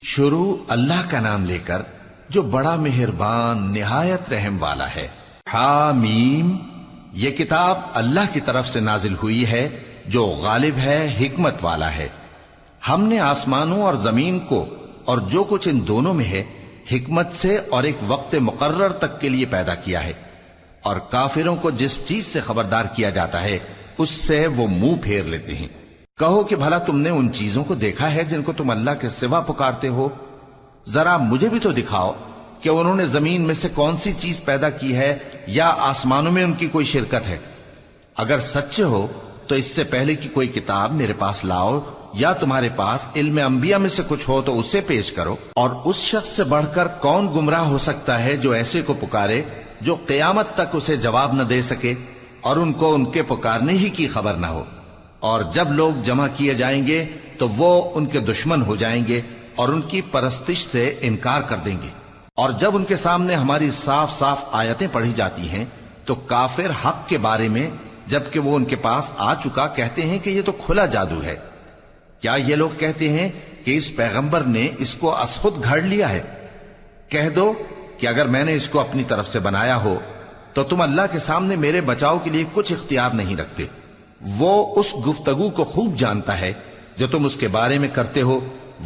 شروع اللہ کا نام لے کر جو بڑا مہربان نہایت رحم والا ہے۔ حامیم، یہ کتاب اللہ کی طرف سے نازل ہوئی ہے جو غالب ہے، حکمت والا ہے۔ ہم نے آسمانوں اور زمین کو اور جو کچھ ان دونوں میں ہے حکمت سے اور ایک وقت مقرر تک کے لیے پیدا کیا ہے، اور کافروں کو جس چیز سے خبردار کیا جاتا ہے اس سے وہ منہ پھیر لیتے ہیں۔ کہو کہ بھلا تم نے ان چیزوں کو دیکھا ہے جن کو تم اللہ کے سوا پکارتے ہو؟ ذرا مجھے بھی تو دکھاؤ کہ انہوں نے زمین میں سے کون سی چیز پیدا کی ہے یا آسمانوں میں ان کی کوئی شرکت ہے؟ اگر سچے ہو تو اس سے پہلے کی کوئی کتاب میرے پاس لاؤ، یا تمہارے پاس علم انبیاء میں سے کچھ ہو تو اسے پیش کرو۔ اور اس شخص سے بڑھ کر کون گمراہ ہو سکتا ہے جو ایسے کو پکارے جو قیامت تک اسے جواب نہ دے سکے اور ان کو ان کے پکارنے ہی کی خبر نہ ہو۔ اور جب لوگ جمع کیے جائیں گے تو وہ ان کے دشمن ہو جائیں گے اور ان کی پرستش سے انکار کر دیں گے۔ اور جب ان کے سامنے ہماری صاف صاف آیتیں پڑھی جاتی ہیں تو کافر حق کے بارے میں جبکہ وہ ان کے پاس آ چکا کہتے ہیں کہ یہ تو کھلا جادو ہے۔ کیا یہ لوگ کہتے ہیں کہ اس پیغمبر نے اس کو از خود گھڑ لیا ہے؟ کہہ دو کہ اگر میں نے اس کو اپنی طرف سے بنایا ہو تو تم اللہ کے سامنے میرے بچاؤ کے لیے کچھ اختیار نہیں رکھتے۔ وہ اس گفتگو کو خوب جانتا ہے جو تم اس کے بارے میں کرتے ہو،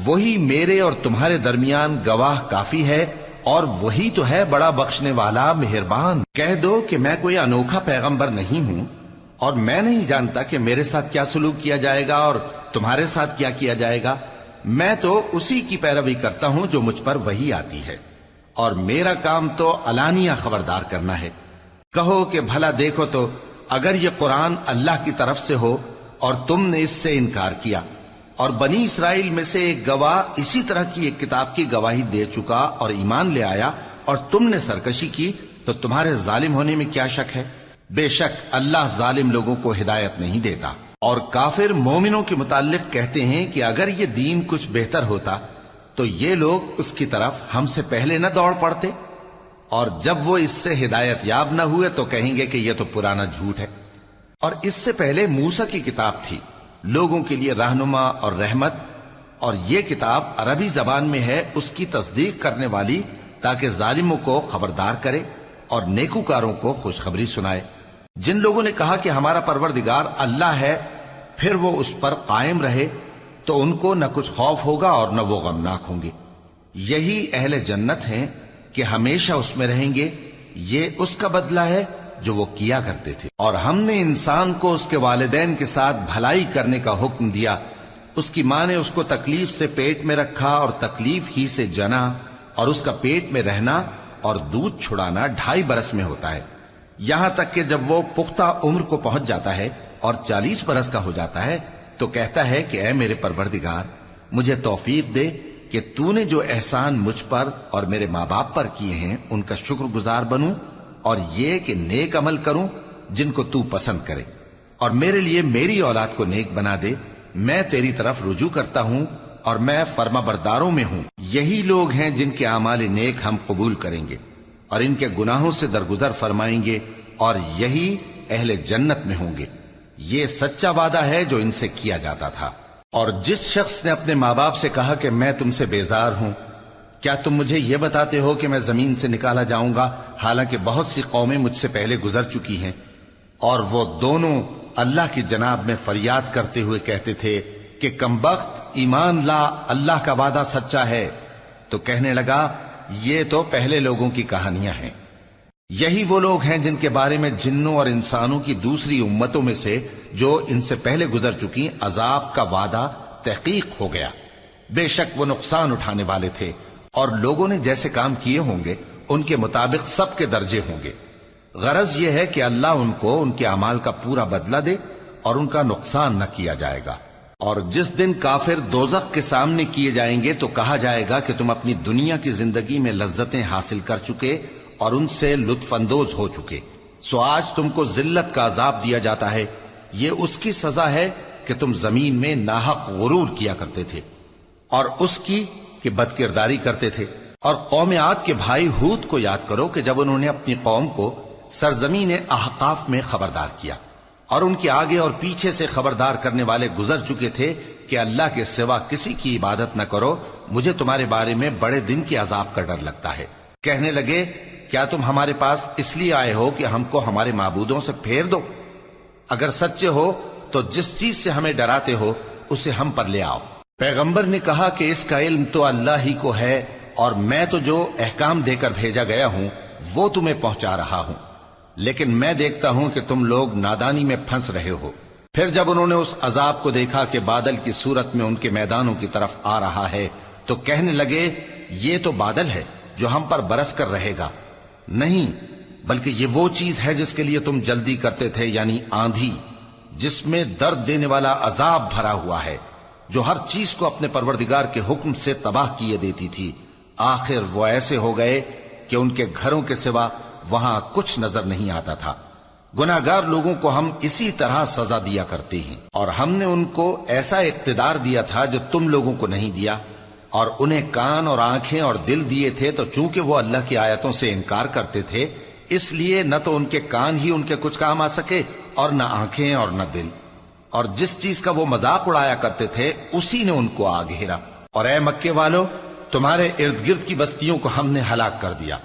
وہی میرے اور تمہارے درمیان گواہ کافی ہے، اور وہی تو ہے بڑا بخشنے والا مہربان۔ کہہ دو کہ میں کوئی انوکھا پیغمبر نہیں ہوں، اور میں نہیں جانتا کہ میرے ساتھ کیا سلوک کیا جائے گا اور تمہارے ساتھ کیا کیا جائے گا۔ میں تو اسی کی پیروی کرتا ہوں جو مجھ پر وہی آتی ہے، اور میرا کام تو علانیہ خبردار کرنا ہے۔ کہو کہ بھلا دیکھو تو اگر یہ قرآن اللہ کی طرف سے ہو اور تم نے اس سے انکار کیا، اور بنی اسرائیل میں سے ایک گواہ اسی طرح کی ایک کتاب کی گواہی دے چکا اور ایمان لے آیا، اور تم نے سرکشی کی، تو تمہارے ظالم ہونے میں کیا شک ہے؟ بے شک اللہ ظالم لوگوں کو ہدایت نہیں دیتا۔ اور کافر مومنوں کے متعلق کہتے ہیں کہ اگر یہ دین کچھ بہتر ہوتا تو یہ لوگ اس کی طرف ہم سے پہلے نہ دوڑ پڑتے، اور جب وہ اس سے ہدایت یاب نہ ہوئے تو کہیں گے کہ یہ تو پرانا جھوٹ ہے۔ اور اس سے پہلے موسیٰ کی کتاب تھی، لوگوں کے لیے رہنما اور رحمت، اور یہ کتاب عربی زبان میں ہے اس کی تصدیق کرنے والی، تاکہ ظالموں کو خبردار کرے اور نیکوکاروں کو خوشخبری سنائے۔ جن لوگوں نے کہا کہ ہمارا پروردگار اللہ ہے، پھر وہ اس پر قائم رہے تو ان کو نہ کچھ خوف ہوگا اور نہ وہ غمناک ہوں گے۔ یہی اہل جنت ہیں کہ ہمیشہ اس میں رہیں گے، یہ اس کا بدلہ ہے جو وہ کیا کرتے تھے۔ اور ہم نے انسان کو اس کے والدین کے ساتھ بھلائی کرنے کا حکم دیا، اس کی ماں نے اس کو تکلیف سے پیٹ میں رکھا اور تکلیف ہی سے جنا، اور اس کا پیٹ میں رہنا اور دودھ چھڑانا 2.5 برس میں ہوتا ہے، یہاں تک کہ جب وہ پختہ عمر کو پہنچ جاتا ہے اور 40 برس کا ہو جاتا ہے تو کہتا ہے کہ اے میرے پروردگار، مجھے توفیق دے کہ تو نے جو احسان مجھ پر اور میرے ماں باپ پر کیے ہیں ان کا شکر گزار بنوں، اور یہ کہ نیک عمل کروں جن کو تو پسند کرے، اور میرے لیے میری اولاد کو نیک بنا دے۔ میں تیری طرف رجوع کرتا ہوں اور میں فرما برداروں میں ہوں۔ یہی لوگ ہیں جن کے اعمال نیک ہم قبول کریں گے اور ان کے گناہوں سے درگزر فرمائیں گے، اور یہی اہل جنت میں ہوں گے۔ یہ سچا وعدہ ہے جو ان سے کیا جاتا تھا۔ اور جس شخص نے اپنے ماں باپ سے کہا کہ میں تم سے بیزار ہوں، کیا تم مجھے یہ بتاتے ہو کہ میں زمین سے نکالا جاؤں گا، حالانکہ بہت سی قومیں مجھ سے پہلے گزر چکی ہیں؟ اور وہ دونوں اللہ کی جناب میں فریاد کرتے ہوئے کہتے تھے کہ کمبخت، ایمان لا، اللہ کا وعدہ سچا ہے۔ تو کہنے لگا یہ تو پہلے لوگوں کی کہانیاں ہیں۔ یہی وہ لوگ ہیں جن کے بارے میں جنوں اور انسانوں کی دوسری امتوں میں سے جو ان سے پہلے گزر چکی عذاب کا وعدہ تحقیق ہو گیا۔ بے شک وہ نقصان اٹھانے والے تھے، اور لوگوں نے جیسے کام کیے ہوں گے ان کے مطابق سب کے درجے ہوں گے۔ غرض یہ ہے کہ اللہ ان کو ان کے اعمال کا پورا بدلہ دے اور ان کا نقصان نہ کیا جائے گا۔ اور جس دن کافر دوزخ کے سامنے کیے جائیں گے تو کہا جائے گا کہ تم اپنی دنیا کی زندگی میں لذتیں حاصل کر چکے اور ان سے لطف اندوز ہو چکے، سو آج تم کو ذلت کا عذاب دیا جاتا ہے۔ یہ اس کی سزا ہے کہ تم زمین میں ناحق غرور کیا کرتے تھے، اور اس کی کہ بد کرداری کرتے تھے۔ اور قوم عاد کے بھائی ہود کو یاد کرو کہ جب انہوں نے اپنی قوم کو سرزمین احقاف میں خبردار کیا، اور ان کے آگے اور پیچھے سے خبردار کرنے والے گزر چکے تھے کہ اللہ کے سوا کسی کی عبادت نہ کرو مجھے تمہارے بارے میں بڑے دن کے عذاب کا ڈر لگتا ہے۔ کہنے لگے کیا تم ہمارے پاس اس لیے آئے ہو کہ ہم کو ہمارے معبودوں سے پھیر دو؟ اگر سچے ہو تو جس چیز سے ہمیں ڈراتے ہو اسے ہم پر لے آؤ۔ پیغمبر نے کہا کہ اس کا علم تو اللہ ہی کو ہے، اور میں تو جو احکام دے کر بھیجا گیا ہوں وہ تمہیں پہنچا رہا ہوں، لیکن میں دیکھتا ہوں کہ تم لوگ نادانی میں پھنس رہے ہو۔ پھر جب انہوں نے اس عذاب کو دیکھا کہ بادل کی صورت میں ان کے میدانوں کی طرف آ رہا ہے تو کہنے لگے یہ تو بادل ہے جو ہم پر برس کر رہے گا۔ نہیں، بلکہ یہ وہ چیز ہے جس کے لیے تم جلدی کرتے تھے، یعنی آندھی، جس میں درد دینے والا عذاب بھرا ہوا ہے، جو ہر چیز کو اپنے پروردگار کے حکم سے تباہ کیے دیتی تھی۔ آخر وہ ایسے ہو گئے کہ ان کے گھروں کے سوا وہاں کچھ نظر نہیں آتا تھا۔ گناہگار لوگوں کو ہم اسی طرح سزا دیا کرتے ہیں، اور ہم نے ان کو ایسا اقتدار دیا تھا جو تم لوگوں کو نہیں دیا، اور انہیں کان اور آنکھیں اور دل دیے تھے، تو چونکہ وہ اللہ کی آیتوں سے انکار کرتے تھے اس لیے نہ تو ان کے کان ہی ان کے کچھ کام آ سکے اور نہ آنکھیں اور نہ دل، اور جس چیز کا وہ مذاق اڑایا کرتے تھے اسی نے ان کو آ گھیرا۔ اور اے مکے والو، تمہارے ارد گرد کی بستیوں کو ہم نے ہلاک کر دیا،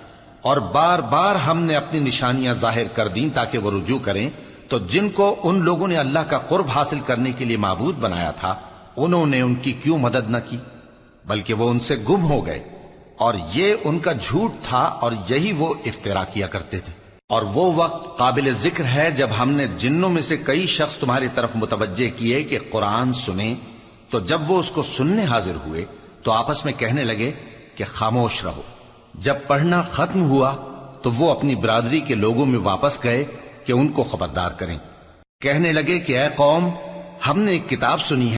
اور بار بار ہم نے اپنی نشانیاں ظاہر کر دیں تاکہ وہ رجوع کریں، تو جن کو ان لوگوں نے اللہ کا قرب حاصل کرنے کے لیے معبود بنایا تھا انہوں نے ان کی کیوں مدد نہ کی، بلکہ وہ ان سے گم ہو گئے، اور یہ ان کا جھوٹ تھا اور یہی وہ افترا کیا کرتے تھے۔ اور وہ وقت قابل ذکر ہے جب ہم نے جنوں میں سے کئی شخص تمہاری طرف متوجہ کیے کہ قرآن سنیں، تو جب وہ اس کو سننے حاضر ہوئے تو آپس میں کہنے لگے کہ خاموش رہو۔ جب پڑھنا ختم ہوا تو وہ اپنی برادری کے لوگوں میں واپس گئے کہ ان کو خبردار کریں۔ کہنے لگے کہ اے قوم، ہم نے ایک کتاب سنی ہے